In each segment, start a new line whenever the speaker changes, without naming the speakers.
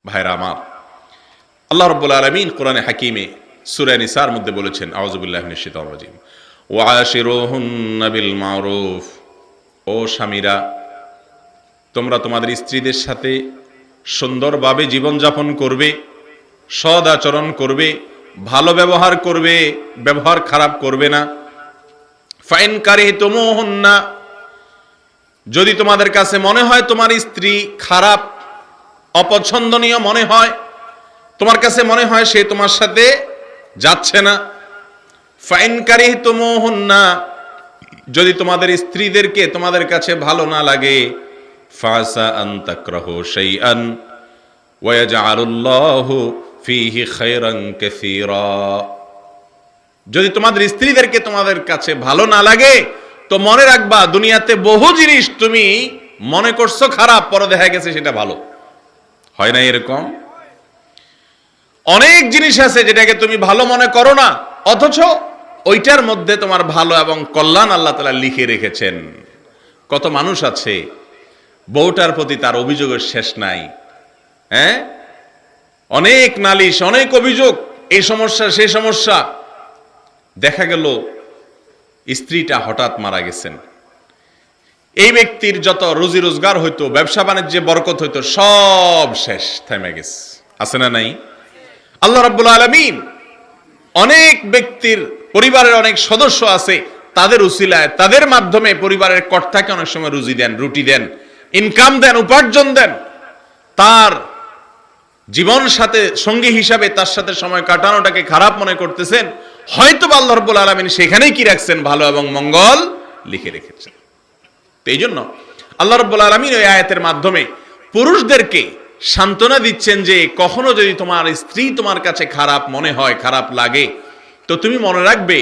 ভাইরা আমার, আল্লাহ রাব্বুল আলামিন কোরআনে হাকিমে সূরা নিসার মধ্যে বলেছেন, আউযু বিল্লাহি মিনাশ শাইতানির রাজিম, ওয়াশিরুহুন্না বিল মারুফ। ও স্বামীরা, তোমরা তোমাদের স্ত্রীদের সাথে সুন্দরভাবে জীবনযাপন করবে, সদ আচরণ করবে, ভালো ব্যবহার করবে, ব্যবহার খারাপ করবে না। ফাইন কারিহতুমুহুন্না, যদি তোমাদের কাছে মনে হয় তোমার স্ত্রী খারাপ, অপছন্দনীয় মনে হয়, তোমার কাছে মনে হয় সে তোমার সাথে যাচ্ছে না, ফাইন কারিহতুমুহুন্না, যদি তোমাদের স্ত্রীদেরকে তোমাদের কাছে ভালো না লাগে, ফাসা আন তাকরাহু শাইআন ওয়া ইয়াজআলুল্লাহু ফীহি খায়রান কাসীরা। যদি তোমাদের স্ত্রীদেরকে তোমাদের কাছে ভালো না লাগে, তো মনে রাখবা দুনিয়াতে বহু জিনিস তুমি মনে করছো খারাপ, পরে দেখা গেছে সেটা ভালো। হয় না এরকম? অনেক জিনিস আছে যেটাকে তুমি ভালো মনে করো না, অথচ ওইটার মধ্যে তোমার ভালো এবং কল্যাণ আল্লাহ তাআলা লিখে রেখেছেন। কত মানুষ আছে বউটার প্রতি তার অভিযোগের শেষ নাই, হ্যাঁ, অনেক নালিশ, অনেক অভিযোগ, এই সমস্যা সেই সমস্যা। দেখা গেল স্ত্রীটা হঠাৎ মারা গেছেন, এই ব্যক্তির যত রুজি রোজগার হইতো, ব্যবসা বাণিজ্যে বরকত হইতো, সব শেষ, থেমে গেছে। আছে না নাই? আল্লাহ রাব্বুল আলামিন অনেক ব্যক্তির পরিবারের অনেক সদস্য আছে, তাদের উসিলায়, তাদের মাধ্যমে পরিবারের কর্তাকে অনেক সময় রুজি দেন, রুটি দেন, ইনকাম দেন, উপার্জন দেন। তার জীবন সাথে সঙ্গী হিসাবে তার সাথে সময় কাটানোটাকে খারাপ মনে করতেছেন, হয়তো আল্লাহ রাব্বুল আলামিন সেখানেই কি রাখছেন, ভালো এবং মঙ্গল লিখে রেখেছেন। তো এই জন্য আল্লাহ রাব্বুল আলামিন ওই আয়াতের মাধ্যমে পুরুষদেরকে সান্ত্বনা দিচ্ছেন যে কখনো যদি তোমার স্ত্রী তোমার কাছে খারাপ মনে হয়, খারাপ লাগে, তো তুমি মনে রাখবে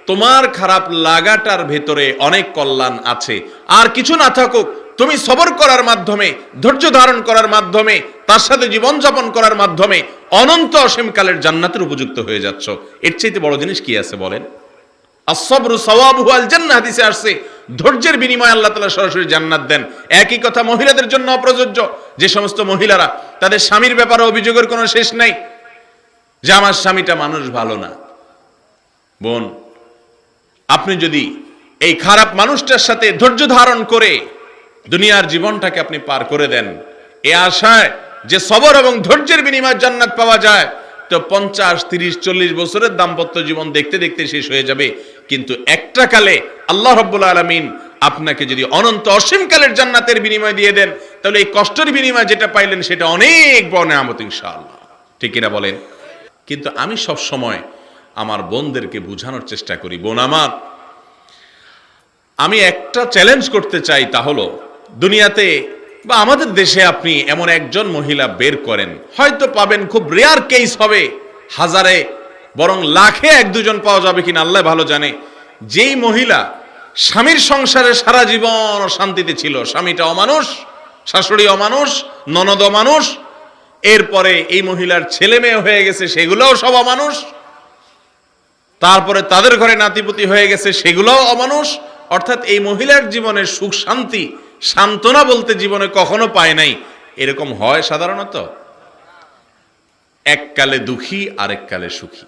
তোমার খারাপ লাগাটার ভেতরে অনেক কল্যাণ আছে। আর কিছু না থাকুক, তুমি সবর করার মাধ্যমে, ধৈর্য ধারণ করার মাধ্যমে, তার সাথে জীবনযাপন করার মাধ্যমে অনন্ত অসীমকালের জান্নাতের উপযুক্ত হয়ে যাচ্ছ। এর চাইতে বড় জিনিস কি আছে বলেন? as-sabru sawabuhu al-jannah হাদিসে আসছে, ধৈর্যের বিনিময়ে আল্লাহ তাআলা সরাসরি জান্নাত দেন। একই কথা মহিলাদের জন্য প্রযোজ্য। যে সমস্ত মহিলারা তাদের স্বামীর ব্যাপারে অভিযোগের কোনো শেষ নাই, যে আমার স্বামীটা মানুষ ভালো না, বোন, আপনি যদি এই খারাপ মানুষটার সাথে ধৈর্য ধারণ করে দুনিয়ার জীবনটাকে আপনি পার করে দেন, এ আশায় যে সবর এবং ধৈর্যের বিনিময়ে জান্নাত পাওয়া যায়, তো 50, 30, 40 বছরের দাম্পত্য জীবন দেখতে দেখতে শেষ হয়ে যাবে। কিন্তু একটা কালে আল্লাহ রাব্বুল আলামিন আপনাকে যদি অনন্ত অসীমকালের জান্নাতের বিনিময় দিয়ে দেন, তাহলে এই কষ্টের বিনিময় যেটা পাইলেন সেটা অনেক বড় নিয়ামত ইনশাআল্লাহ। ঠিক কিনা বলেন? কিন্তু আমি সব সময় আমার বোনদেরকে বোঝানোর চেষ্টা করি, বোন আমার, আমি একটা চ্যালেঞ্জ করতে চাই, তা হলো দুনিয়াতে বা আমাদের দেশে আপনি এমন একজন মহিলা বের করেন, হয়তো পাবেন, খুব রেয়ার কেস হবে, হাজারে বরং লাখে এক দুজন পাওয়া যাবে কিনা আল্লাহ ভালো জানে, যেই মহিলা স্বামীর সংসারে সারা জীবন শান্তিতে ছিল, স্বামীটা অমানুষ, শাশুড়ি অমানুষ, ননদ অমানুষ, এরপরে এই মহিলার ছেলে মেয়ে হয়ে গেছে, সেগুলোও সব অমানুষ, তারপরে তাদের ঘরে নাতিপুতি হয়ে গেছে, সেগুলোও অমানুষ। অর্থাৎ এই মহিলার জীবনের সুখ শান্তি, সান্ত্বনা বলতে জীবনে কখনো পায় নাই। এরকম হয় সাধারণত, এককালে দুঃখী আরেককালে সুখী।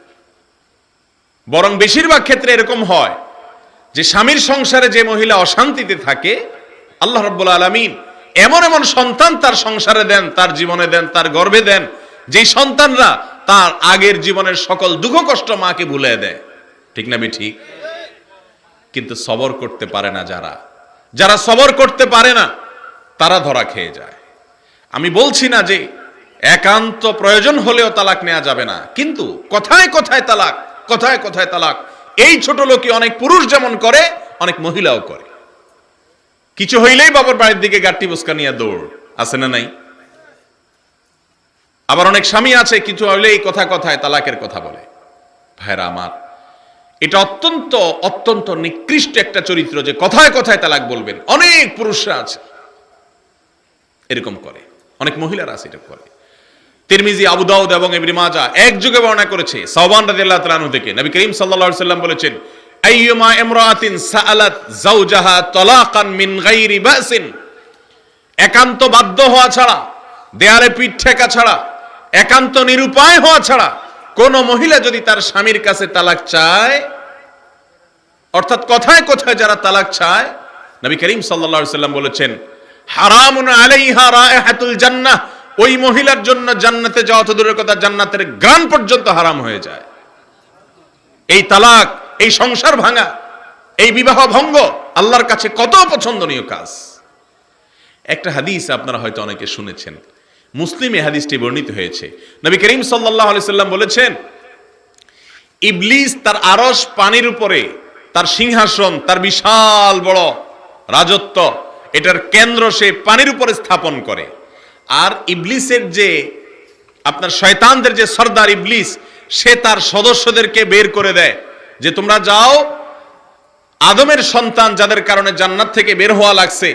বরং বেশিরভাগ ক্ষেত্রে এরকম হয় যে স্বামীর সংসারে যে মহিলা অশান্তিতে থাকে, আল্লাহ রাব্বুল আলামিন এমন এমন সন্তান তার সংসারে দেন, তার জীবনে দেন, তার গর্ভে দেন, যেই সন্তানরা তার আগের জীবনের সকল দুঃখ কষ্ট মাকে ভুলে দেয়। ঠিক না ঠিক? কিন্তু সবর করতে পারে না যারা সবর করতে পারে না, তারা ধরা খেয়ে যায়। আমি বলছি না যে একান্ত প্রয়োজন হলেও তালাক নেওয়া যাবে না, কিন্তু কথায় কথায় তালাক, কথায় কথায় তালাক, এই ছোট লোকই অনেক পুরুষ যেমন করে, অনেক মহিলাও করে। কিছু হইলেই বাবার বাড়ির দিকে গাট্টি বুসকা নিয়ে দৌড়, আছে না নাই? আবার অনেক স্বামী আছে, কিছু হইলেই কথা কথায় তালাকের কথা বলে। ভাইরা আমার, এটা অত্যন্ত অত্যন্ত নিকৃষ্ট একটা চরিত্র, যে কথায় কথায় তালাক বলবেন। অনেক পুরুষরা আছে এরকম করে, অনেক মহিলারা আছে এটা করে। তিরমিজি, আবু দাউদ এবং ইবনে মাজাহ এক যুগে বর্ণনা করেছে, সাওবান রাদিয়াল্লাহু তাআলা আনহু থেকে, নবী করিম সাল্লাল্লাহু আলাইহি সাল্লাম বলেছেন, আইয়ুমা ইমরাআতিন সাআলাত যাওজাহা তালাকান মিন গায়রি বাসিন, একান্ত বাধ্য হওয়া ছাড়া, দেয়ালে পিঠ ঠেকা ছাড়া একান্ত নিরুপায় হওয়া ছাড়া কোন মহিলা যদি তার স্বামীর কাছে তালাক চায়, অর্থাৎ কথায় কথায় যারা তালাক চায়, নবী করিম সাল্লাল্লাহু আলাইহি সাল্লাম বলেছেন হারামুন আলাইহা রায়হাতুল জান্নাহ, ওই মহিলার জন্য জান্নাতে যাওয়া তো দূরের কথা, জান্নাতের ঘ্রাণ পর্যন্ত হারাম হয়ে যায়। এই তালাক, এই সংসার ভাঙা, এই বিবাহ ভঙ্গ আল্লাহর কাছে কত পছন্দনীয় কাজ। একটা হাদিস আপনারা হয়তো অনেকে শুনেছেন, মুসলিমে হাদিসটি বর্ণিত হয়েছে। নবী করিম সাল্লাল্লাহু আলাইহি সাল্লাম বলেছেন ইবলিস তার আরশ পানির উপরে, তার সিংহাসন, তার বিশাল বড় রাজত্ব, এটার কেন্দ্র সে পানির উপরে স্থাপন করে। আর ইবলিসের যে আপনার শয়তানদের যে সর্দার ইবলিস, সে তার সদস্যদেরকে বের করে দেয় যে তোমরা যাও, আদমের সন্তান যাদের কারণে জান্নাত থেকে বের হওয়া লাগছে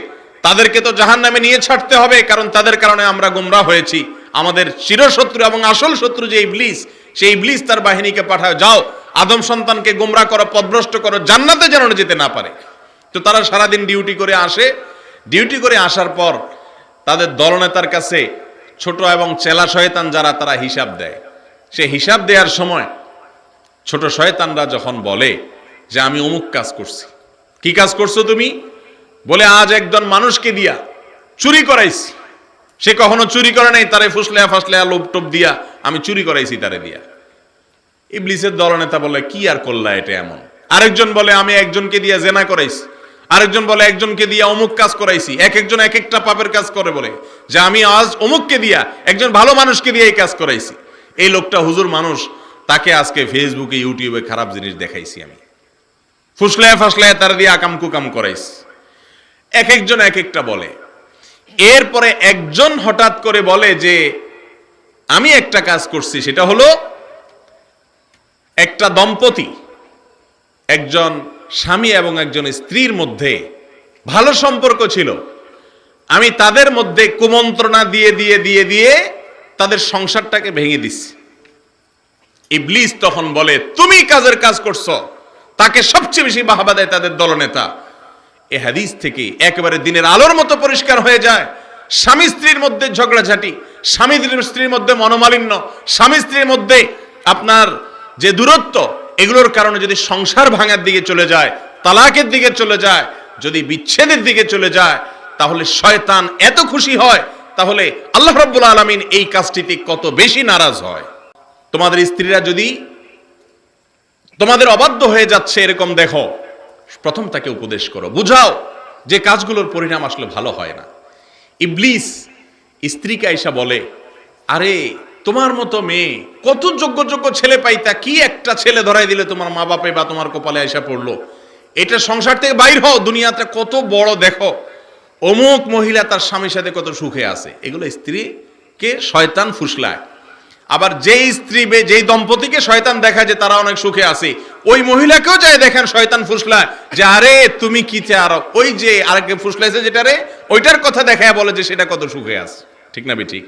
তাদেরকে তো জাহান্নামে নিয়ে ছাড়তে হবে, কারণ তাদের কারণে আমরা গোমরাহ হয়েছি। আমাদের চিরশত্রু এবং আসল শত্রু যে ইবলিস, সেই ইবলিস তার বাহিনীকে পাঠায়, যাও আদম সন্তানকে গোমরাহ করো, পথভ্রষ্ট করো, জান্নাতে যেন যেতে না পারে। তো তারা সারাদিন ডিউটি করে আসে। ডিউটি করে আসার পর তাদের দলনেতার কাছে ছোট এবং চেলা শয়তান যারা, তারা হিসাব দেয়। সে হিসাব দেওয়ার সময় ছোট শয়তানরা যখন বলে যে আমি অমুক কাজ করছি, কি কাজ করছো তুমি? বলে আজ একজন মানুষকে দিয়া চুরি করাইছি। সে কখনো চুরি করে নাই, তারে ফুসলেয়া ফাসলেয়া লোভ টোপ দিয়া আমি চুরি করাইছি তারে দিয়া। ইবলিসের দলনেতা বলে কি আর করলা এটা এমন। আরেকজন বলে আমি একজনকে দিয়া জেনা করাইছি, আরেকজন বলে একজনকে দিয়া অমুক কাজ করাইছি। এক একজন এক একটা পাপের কাজ করে, বলে যে আমি আজ অমুককে দিয়া, একজন ভালো মানুষকে দিয়ে এই কাজ করাইছি। এই লোকটা হুজুর মানুষ, তাকে আজকে ফেসবুকে ইউটিউবে খারাপ জিনিস দেখাইছি, আমি ফুসলায় ফাসলায় তার দিয়ে আকাম কুকাম করাইছি। এক একজন এক একটা বলে। এরপরে একজন হঠাৎ করে বলে যে আমি একটা কাজ করছি, সেটা হলো একটা দম্পতি, একজন স্বামী এবং একজন স্ত্রীর মধ্যে ভালো সম্পর্ক ছিল, আমি তাদের মধ্যে কুমন্ত্রণা দিয়ে দিয়ে দিয়ে দিয়ে তাদের সংসারটাকে ভেঙে দিচ্ছি। ইবলিস তখন বলে তুমি কাজের কাজ করছো। তাকে সবচেয়ে বেশি বাহবা দেয় তাদের দলনেতা। এই হাদিস থেকে একেবারে দিনের আলোর মতো পরিষ্কার হয়ে যায়, স্বামী স্ত্রীর মধ্যে ঝগড়াঝাটি, স্বামী স্ত্রীর মধ্যে মনোমালিন্য, স্বামী স্ত্রীর মধ্যে আপনার যে দূরত্ব, এগুলোর কারণে যদি সংসার ভাঙার দিকে চলে যায়, তালাকের দিকে চলে যায়, যদি বিচ্ছেদের দিকে চলে যায়, তাহলে শয়তান এত খুশি হয়, তাহলে আল্লাহ রাব্বুল আলামিন এই কাজটিতে কত বেশি নারাজ হয়। তোমাদের স্ত্রীরা যদি তোমাদের অবাধ্য হয়ে যাচ্ছে এরকম দেখো, প্রথম তাকে উপদেশ করো, বুঝাও যে কাজগুলোর পরিণাম আসলে ভালো হয় না। ইবলিস স্ত্রীকে আয়েশা বলে আরে তোমার মতো মেয়ে কত যোগ্য যোগ্য ছেলে পাইতা, কি একটা ছেলে ধরাই দিলে তোমার মা বাপে বা তোমার কপালে আয়েশা পড়লো, এটা সংসার থেকে বাইর হও, দুনিয়াটা কত বড় দেখো, অমুক মহিলা তার স্বামীর সাথে কত সুখে আছে। এগুলো স্ত্রীকে শয়তান ফুসলায়। আবার যেই স্ত্রী যেই দম্পতিকে শয়তান দেখা যে তারা অনেক সুখে আছে, ওই মহিলাকেও যায় দেখেন শয়তান ফুসলায় যে আরে তুমি কি চাও, ওই যে আরেককে ফুসলাইছে যেটারে, ওইটার কথা দেখায় বলে যে সেটা কত সুখে আছে। ঠিক না ঠিক?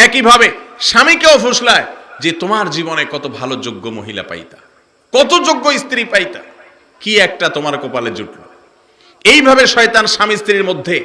একইভাবে স্বামীকেও ফুসলায় যে তোমার জীবনে কত ভালো যোগ্য মহিলা পাইতা, কত যোগ্য স্ত্রী পাইতা, কি একটা তোমার কপালে জুটলো। এইভাবে শয়তান স্বামী স্ত্রীর মধ্যে